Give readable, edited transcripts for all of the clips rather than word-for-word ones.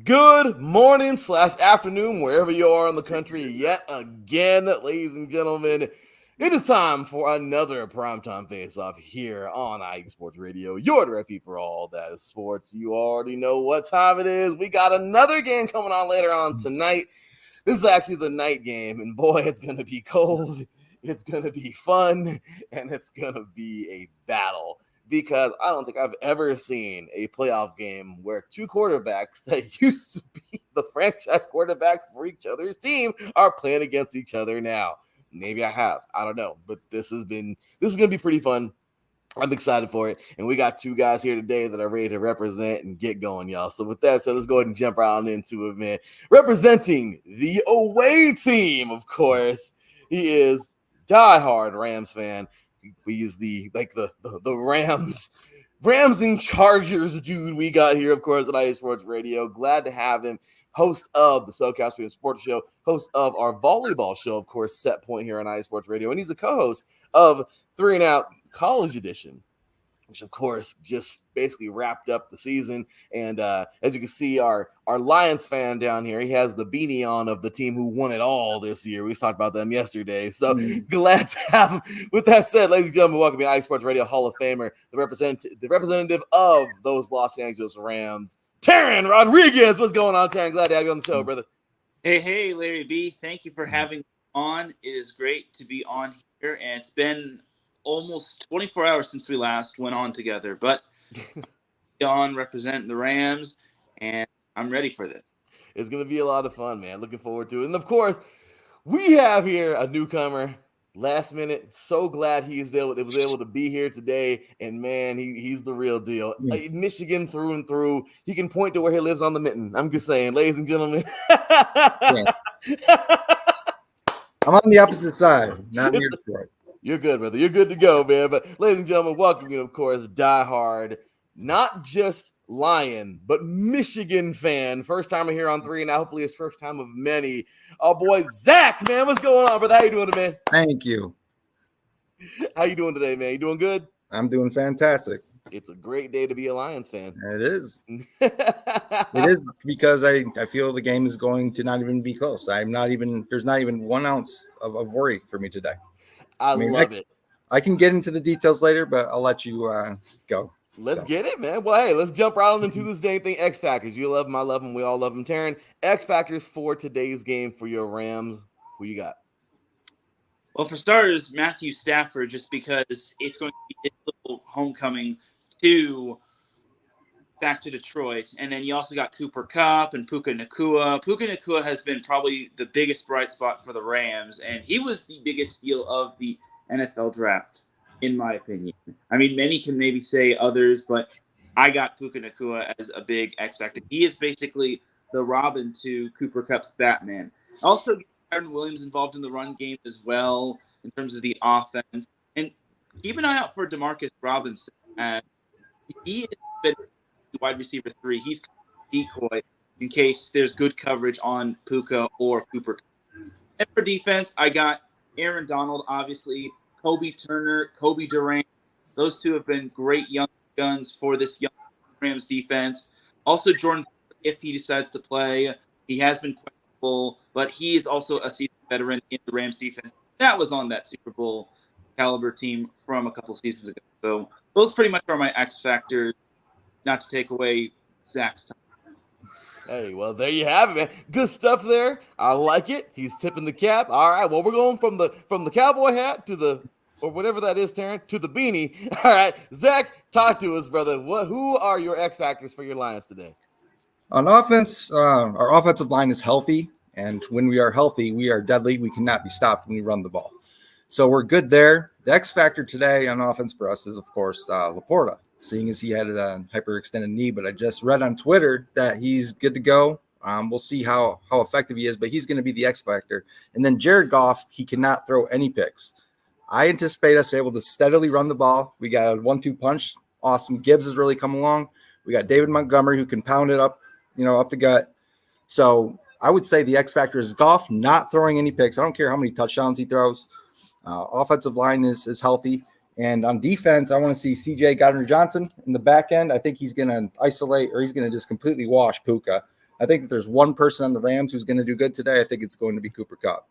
Good morning / afternoon, wherever you are in the country, yet again, ladies and gentlemen. It is time for another Primetime Face-Off here on IE Sports Radio, your directly for all that is sports. You already know what time it is. We got another game coming on later on tonight. This is actually the night game, and boy, it's going to be cold. It's going to be fun, and it's going to be a battle. Because I don't think I've ever seen a playoff game where two quarterbacks that used to be the franchise quarterback for each other's team are playing against each other now. Maybe I have. I don't know. But this is going to be pretty fun. I'm excited for it. And we got two guys here today that are ready to represent and get going, y'all. So with that said, let's go ahead and jump right into it, man. Representing the away team, of course, he is diehard Rams fan. We use the Rams and Chargers dude we got here, of course, at IE Sports Radio. Glad to have him. Host of the SoCal Sports Sports Show, host of our volleyball show, of course, Set Point here on IE Sports Radio. And he's a co-host of 3 and Out College Edition, which, of course, just basically wrapped up the season. And as you can see, our Lions fan down here, he has the beanie on of the team who won it all this year. We talked about them yesterday. So glad to have him. With that said, ladies and gentlemen, welcome to IE Sports Radio Hall of Famer, the representative of those Los Angeles Rams, Taryn Rodriguez. What's going on, Taryn? Glad to have you on the show, brother. Hey, Larry B. Thank you for having me on. It is great to be on here, and it's been almost 24 hours since we last went on together, but on representing the Rams, and I'm ready for this. It's going to be a lot of fun, man. Looking forward to it. And, of course, we have here a newcomer. Last minute, so glad he was able to be here today, and man, he's the real deal. Michigan through and through. He can point to where he lives on the mitten. I'm just saying, ladies and gentlemen. I'm on the opposite side, not near the side. You're good, brother. You're good to go, man. But ladies and gentlemen, welcome you, of course, diehard, not just Lion, but Michigan fan. First time here on 3, and hopefully his first time of many. Oh, boy, Zach, man, what's going on, brother? How you doing today? Thank you. How you doing today, man? You doing good? I'm doing fantastic. It's a great day to be a Lions fan. It is. It is because I feel the game is going to not even be close. There's not even 1 ounce of worry for me today. I love it. I can get into the details later, but I'll let you go. Let's get it, man. Well, hey, let's jump right on into this dang thing. X Factors. You love them. I love them. We all love them. Taryn, X Factors for today's game for your Rams. Who you got? Well, for starters, Matthew Stafford, just because it's going to be his little homecoming back to Detroit. And then you also got Cooper Kupp and Puka Nacua. Puka Nacua has been probably the biggest bright spot for the Rams, and he was the biggest steal of the NFL draft, in my opinion. I mean, many can maybe say others, but I got Puka Nacua as a big X factor. He is basically the Robin to Cooper Kupp's Batman. Also, Aaron Williams involved in the run game as well in terms of the offense. And keep an eye out for Demarcus Robinson. He has been wide receiver 3. He's decoy in case there's good coverage on Puka or Cooper. And for defense, I got Aaron Donald, obviously, Kobe Turner, Kobe Durant. Those two have been great young guns for this young Rams defense. Also, Jordan, if he decides to play, he has been questionable, but he is also a seasoned veteran in the Rams defense. That was on that Super Bowl caliber team from a couple of seasons ago. So those pretty much are my X factors, not to take away Zach's time. Hey, well, there you have it, man. Good stuff there. I like it. He's tipping the cap. All right. Well, we're going from the cowboy hat to the, or whatever that is, Taryn, to the beanie. All right. Zach, talk to us, brother. Who are your X factors for your Lions today? On offense, our offensive line is healthy, and when we are healthy, we are deadly. We cannot be stopped when we run the ball. So we're good there. The X factor today on offense for us is, of course, Laporta, seeing as he had a hyperextended knee. But I just read on Twitter that he's good to go. We'll see how effective he is, but he's going to be the X factor. And then Jared Goff, he cannot throw any picks. I anticipate us able to steadily run the ball. We got a 1-2 punch. Awesome. Gibbs has really come along. We got David Montgomery who can pound it up the gut. So I would say the X factor is Goff not throwing any picks. I don't care how many touchdowns he throws. Offensive line is healthy. And on defense, I want to see C.J. Gardner-Johnson in the back end. I think he's going to isolate, or he's going to just completely wash Puka. I think that there's one person on the Rams who's going to do good today. I think it's going to be Cooper Kupp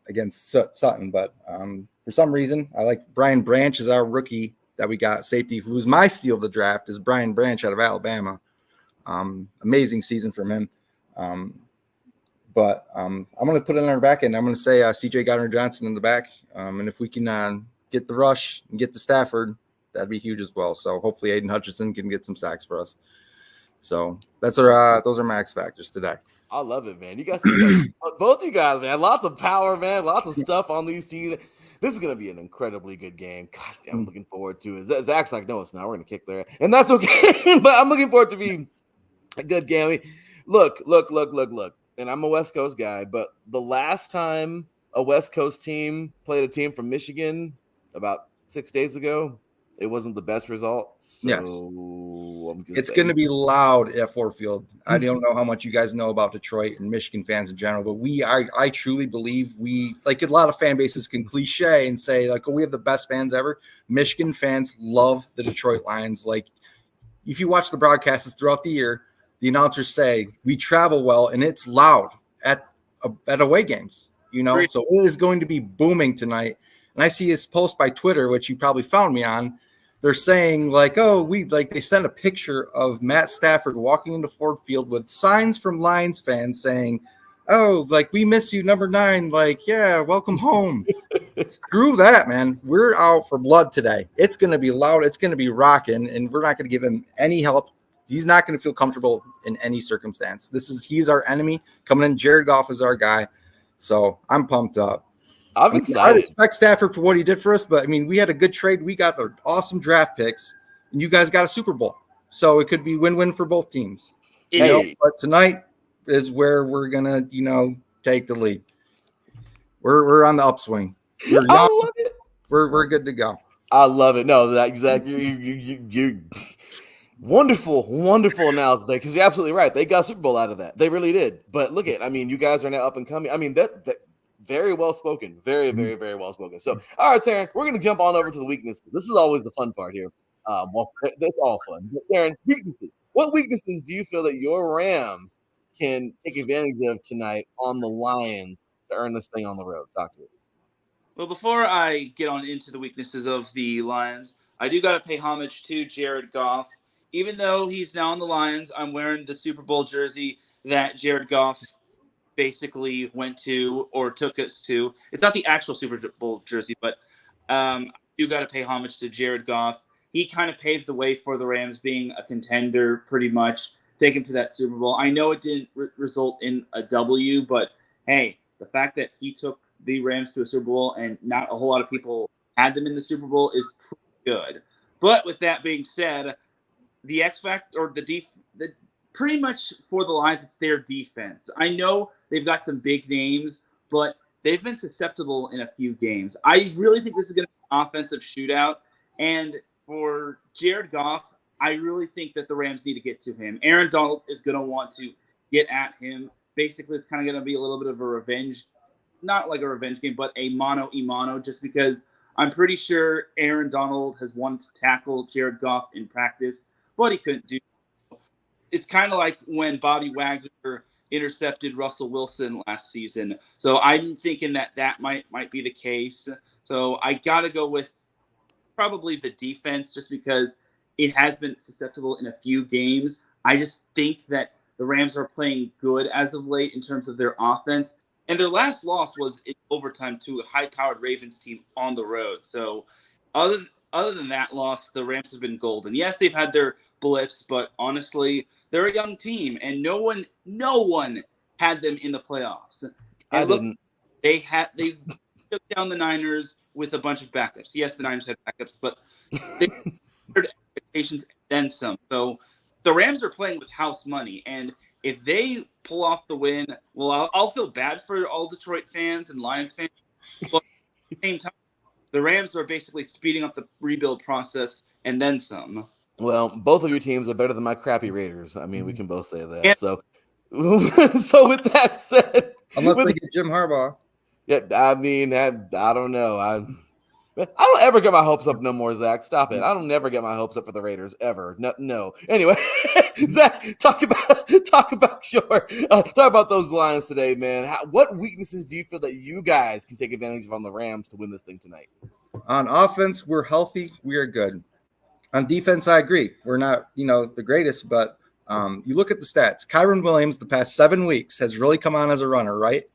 against Sutton. But for some reason, I like Brian Branch as our rookie that we got, safety, who's my steal of the draft, is Brian Branch out of Alabama. Amazing season from him. But I'm going to put it on our back end. I'm going to say C.J. Gardner-Johnson in the back. And if we can get the rush and get to Stafford, that'd be huge as well. So hopefully Aiden Hutchinson can get some sacks for us. So those are my X factors today. I love it, man. You guys, both you guys, man. Lots of power, man. Lots of stuff on these teams. This is going to be an incredibly good game. Gosh, damn, I'm looking forward to it. Zach's like, no, it's not. We're going to kick there. And that's okay. But I'm looking forward to being a good game. I mean, look. And I'm a West Coast guy, but the last time a West Coast team played a team from Michigan about 6 days ago, it wasn't the best result. So yes. It's going to be loud at Ford Field. I don't know how much you guys know about Detroit and Michigan fans in general, but I truly believe like a lot of fan bases can cliche and say like, oh, we have the best fans ever. Michigan fans love the Detroit Lions. Like if you watch the broadcasts throughout the year, the announcers say we travel well and it's loud at away games, so it is going to be booming tonight. And I see his post by Twitter, which you probably found me on. They're saying like, oh, they sent a picture of Matt Stafford walking into Ford Field with signs from Lions fans saying, oh, like, we miss you, number 9. Like, yeah, welcome home. Screw that, man. We're out for blood today. It's going to be loud. It's going to be rocking, and we're not going to give him any help. He's not going to feel comfortable in any circumstance. He's our enemy coming in. Jared Goff is our guy. So I'm pumped up. I'm excited. I respect Stafford for what he did for us, but I mean, we had a good trade. We got the awesome draft picks, and you guys got a Super Bowl. So it could be win-win for both teams. But tonight is where we're gonna, take the lead. We're on the upswing. I love it. We're good to go. I love it. No, that exactly. You wonderful analysis there, because you're absolutely right. They got Super Bowl out of that. They really did. But look at, you guys are now up and coming. I mean, that very well spoken. Very, very, very well spoken. So, all right, Taryn, we're going to jump on over to the weaknesses. This is always the fun part here. Well, that's all fun. But Taryn, weaknesses. What weaknesses do you feel that your Rams can take advantage of tonight on the Lions to earn this thing on the road? Talk to us. Well, before I get on into the weaknesses of the Lions, I do got to pay homage to Jared Goff. Even though he's now on the Lions, I'm wearing the Super Bowl jersey that Jared Goff basically went to or took us to. It's not the actual Super Bowl jersey, but you got to pay homage to Jared Goff. He kind of paved the way for the Rams being a contender, pretty much, take him to that Super Bowl. I know it didn't result in a W, but hey, the fact that he took the Rams to a Super Bowl and not a whole lot of people had them in the Super Bowl is pretty good. But with that being said, the X factor or the pretty much for the Lions, it's their defense. I know they've got some big names, but they've been susceptible in a few games. I really think this is going to be an offensive shootout. And for Jared Goff, I really think that the Rams need to get to him. Aaron Donald is going to want to get at him. Basically, it's kind of going to be a little bit of a revenge, not like a revenge game, but a mano-a-mano, just because I'm pretty sure Aaron Donald has wanted to tackle Jared Goff in practice, but he couldn't do it. It's kind of like when Bobby Wagner intercepted Russell Wilson last season. So I'm thinking that might be the case. So I got to go with probably the defense just because it has been susceptible in a few games. I just think that the Rams are playing good as of late in terms of their offense. And their last loss was in overtime to a high-powered Ravens team on the road. So other than that loss, the Rams have been golden. Yes, they've had their blips, but honestly, they're a young team, and no one had them in the playoffs. And they took down the Niners with a bunch of backups. Yes, the Niners had backups, but they had expectations and then some. So the Rams are playing with house money, and if they pull off the win, well, I'll feel bad for all Detroit fans and Lions fans. But at the same time, the Rams are basically speeding up the rebuild process and then some. Well, both of your teams are better than my crappy Raiders. I mean, we can both say that. Yeah. So with that said, unless they get Jim Harbaugh. Yeah, I mean, I don't know. I don't ever get my hopes up no more, Zach. Stop it. I don't never get my hopes up for the Raiders ever. No. Anyway, Zach, talk about those Lions today, man. What weaknesses do you feel that you guys can take advantage of on the Rams to win this thing tonight? On offense, we're healthy. We are good. On defense, I agree. We're not, the greatest, but you look at the stats. Kyron Williams, the past 7 weeks, has really come on as a runner, right?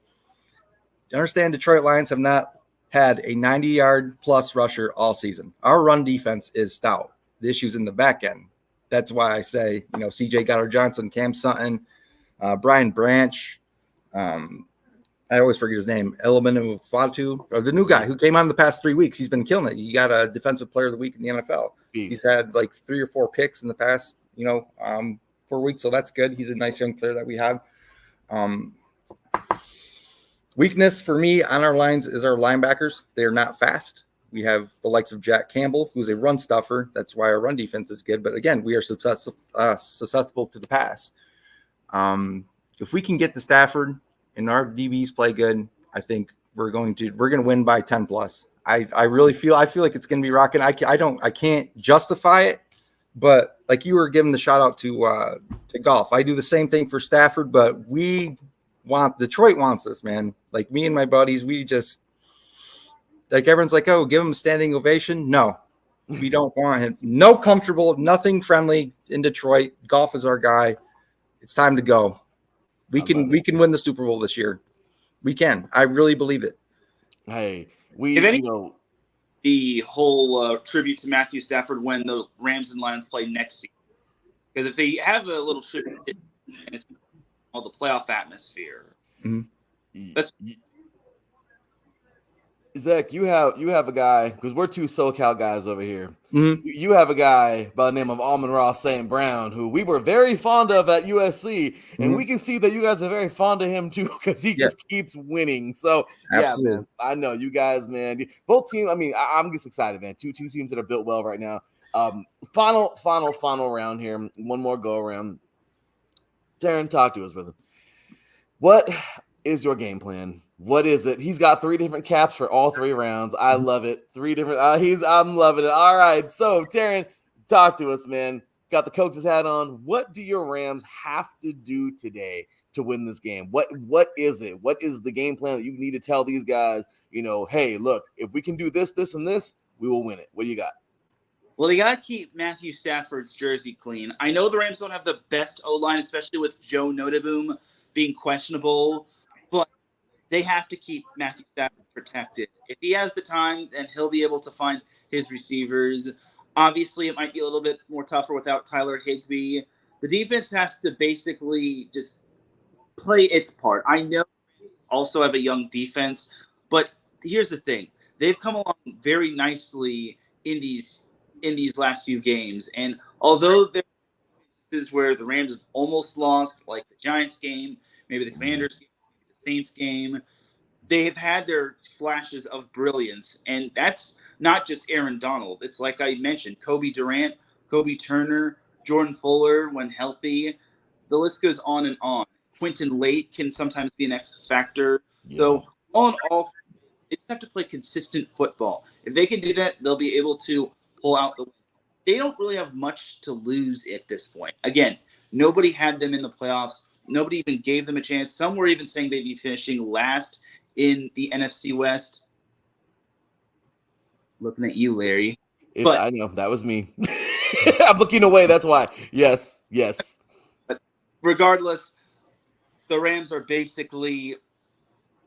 You understand Detroit Lions have not had a 90-yard plus rusher all season. Our run defense is stout. The issue's in the back end. That's why I say, C.J. Goddard-Johnson, Cam Sutton, Brian Branch. I always forget his name. Element Fatu, or the new guy who came on the past 3 weeks. He's been killing it. He got a Defensive Player of the Week in the NFL. He's had like 3 or 4 picks in the past, 4 weeks. So that's good. He's a nice young player that we have. Weakness for me on our lines is our linebackers. They're not fast. We have the likes of Jack Campbell, who's a run stuffer. That's why our run defense is good. But again, we are susceptible to the pass. If we can get to Stafford and our DBs play good, I think we're going to win by 10 plus. I feel like it's going to be rocking. I can't justify it, but like you were giving the shout out to golf. I do the same thing for Stafford, but Detroit wants this, man. Like me and my buddies, we just like everyone's like, oh, give him a standing ovation. No, we don't want him. No comfortable, nothing friendly in Detroit. Golf is our guy. It's time to go. We can win the Super Bowl this year. We can. I really believe it. Hey, the whole tribute to Matthew Stafford when the Rams and Lions play next season. Because if they have a little tribute, and it's all the playoff atmosphere. Mm-hmm. Zach, you have a guy, because we're 2 SoCal guys over here. Mm-hmm. You have a guy by the name of Amon-Ra St. Brown, who we were very fond of at USC, and we can see that you guys are very fond of him too, because he just keeps winning. So absolutely. Yeah, man, I know you guys, man. Both teams. I mean, I'm just excited, man. Two teams that are built well right now. Final round here. One more go around. Darren, talk to us, brother. What is your game plan? What is it? He's got 3 different caps for all 3 rounds. I love it. 3 different. I'm loving it. All right. So, Darren, talk to us, man. Got the coach's hat on. What do your Rams have to do today to win this game? What is it? What is the game plan that you need to tell these guys? Hey, look, if we can do this, this, and this, we will win it. What do you got? Well, they got to keep Matthew Stafford's jersey clean. I know the Rams don't have the best O-line, especially with Joe Noteboom being questionable, but they have to keep Matthew Stafford protected. If he has the time, then he'll be able to find his receivers. Obviously, it might be a little bit more tougher without Tyler Higbee. The defense has to basically just play its part. I know they also have a young defense, but here's the thing. They've come along very nicely in these last few games. And although there are instances where the Rams have almost lost, like the Giants game, maybe the Commanders game, maybe the Saints game, they have had their flashes of brilliance. And that's not just Aaron Donald. It's like I mentioned, Kobe Durant, Kobe Turner, Jordan Fuller when healthy. The list goes on and on. Quentin Lake can sometimes be an X factor. Yeah. So all in all, they just have to play consistent football. If they can do that, they'll be able to pull out the win. They don't really have much to lose at this point. Again, nobody had them in the playoffs. Nobody even gave them a chance. Some were even saying they'd be finishing last in the NFC West. Looking at you, Larry. I know. That was me. I'm looking away. That's why. Yes. But regardless, the Rams are basically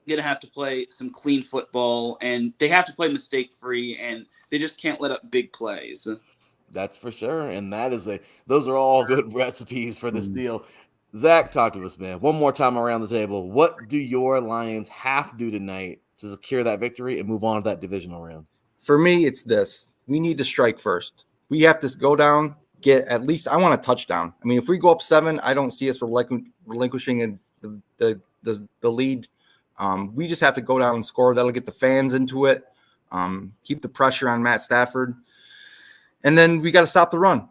going to have to play some clean football, and they have to play mistake-free, and they just can't let up big plays. That's for sure, and those are all good recipes for this deal. Zach, talk to us, man. One more time around the table. What do your Lions have to do tonight to secure that victory and move on to that divisional round? For me, it's this. We need to strike first. We have to go down, get at least – I want a touchdown. I mean, if we go up 7, I don't see us relinquishing the lead. We just have to go down and score. That'll get the fans into it. Keep the pressure on Matt Stafford. And then we got to stop the run.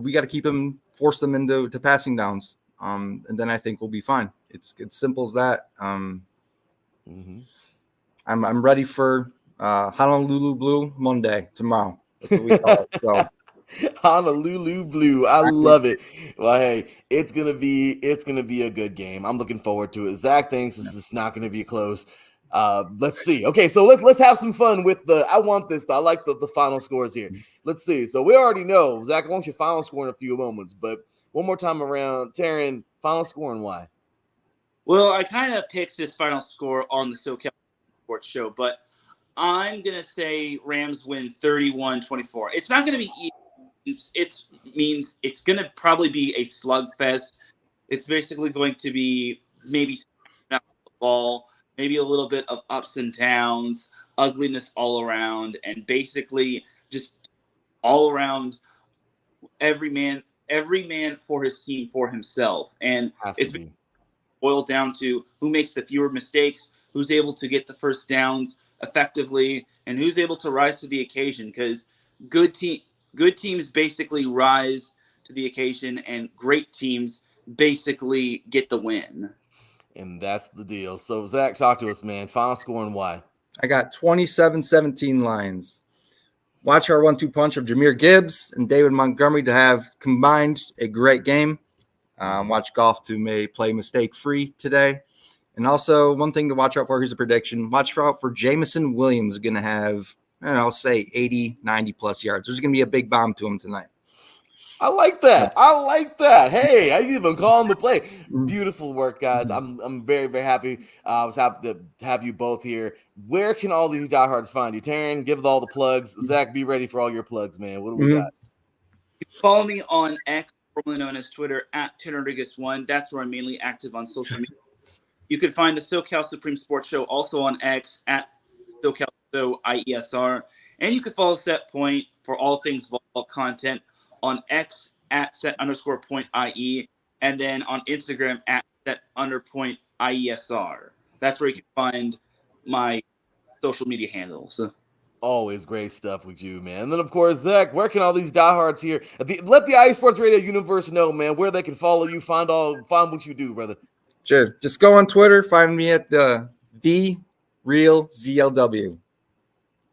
We got to keep him, force them into passing downs. And then I think we'll be fine. It's simple as that. I'm ready for Honolulu Blue Monday tomorrow. That's what we call it. So Honolulu Blue. I love it. Well, hey, it's gonna be a good game. I'm looking forward to it. Zach thinks this is not gonna be close. Let's see. Okay, so let's have some fun with I want this. I like the final scores here. Let's see. So we already know, Zach, I want your final score in a few moments, but one more time around, Taryn, final score and why? Well, I kind of picked this final score on the SoCal Sports Show, but I'm going to say Rams win 31-24. It's not going to be easy. It means it's going to probably be a slugfest. It's basically going to be maybe the ball, maybe a little bit of ups and downs, ugliness all around, and basically just all around every man for his team, for himself. And it's boiled down to who makes the fewer mistakes, who's able to get the first downs effectively, and who's able to rise to the occasion, because good teams basically rise to the occasion and great teams basically get the win. And that's the deal. So Zach, talk to us, man. Final score and why? I got 27-17 Lions. Watch our 1-2 punch of Jahmyr Gibbs and David Montgomery to have combined a great game. Watch Goff to play mistake-free today. And also, one thing to watch out for, here's a prediction. Watch out for Jameson Williams going to have, I'll say 80, 90-plus yards. There's going to be a big bomb to him tonight. I like that. Hey, I even calling the play. Beautiful work, guys. I'm very, very happy. I was happy to have you both here. Where can all these diehards find you? Taryn, give all the plugs. Zach, be ready for all your plugs, man. What do we got? You can follow me on X, formerly known as Twitter, @TarynRodriguez1. That's where I'm mainly active on social media. You can find the SoCal Supreme Sports Show also on X @SoCal IESR. And you can follow Set Point for all things volleyball content on X @set_point.ie, and then on Instagram @set_point.iesr. That's where you can find my social media handles. Always great stuff with you, man. And then, of course, Zach, where can all these diehards here let the IE Sports Radio universe know, man, where they can follow you, find what you do, brother? Sure. Just go on Twitter. Find me at the Real ZLW.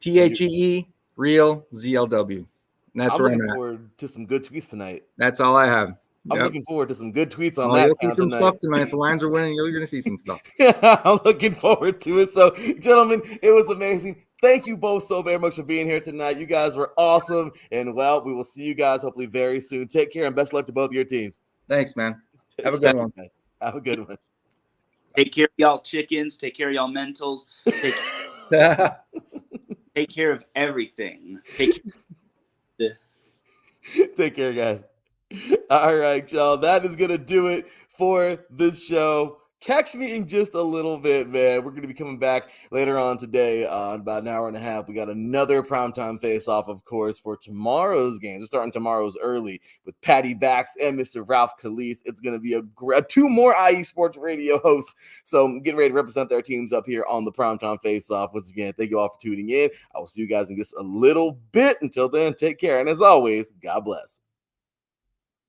THEE Real ZLW. And that's where I'm looking forward to some good tweets tonight. That's all I have. I'm looking forward to some good tweets on that. You'll see some stuff tonight. If the Lions are winning, you're going to see some stuff. I'm looking forward to it. So, gentlemen, it was amazing. Thank you both so very much for being here tonight. You guys were awesome. And, well, we will see you guys hopefully very soon. Take care and best luck to both of your teams. Thanks, man. Have a good one. Have a good one. Take care of y'all chickens. Take care of y'all mentals. Take care of everything. Take care, guys. All right, y'all. That is going to do it for the show. Catch me in just a little bit, man. We're going to be coming back later on today in about an hour and a half. We got another primetime face-off, of course, for tomorrow's game. Just starting tomorrow's early with Patty Bax and Mr. Ralph Calise. It's going to be two more IE Sports Radio hosts. So get ready to represent their teams up here on the primetime face-off. Once again, thank you all for tuning in. I will see you guys in just a little bit. Until then, take care. And as always, God bless.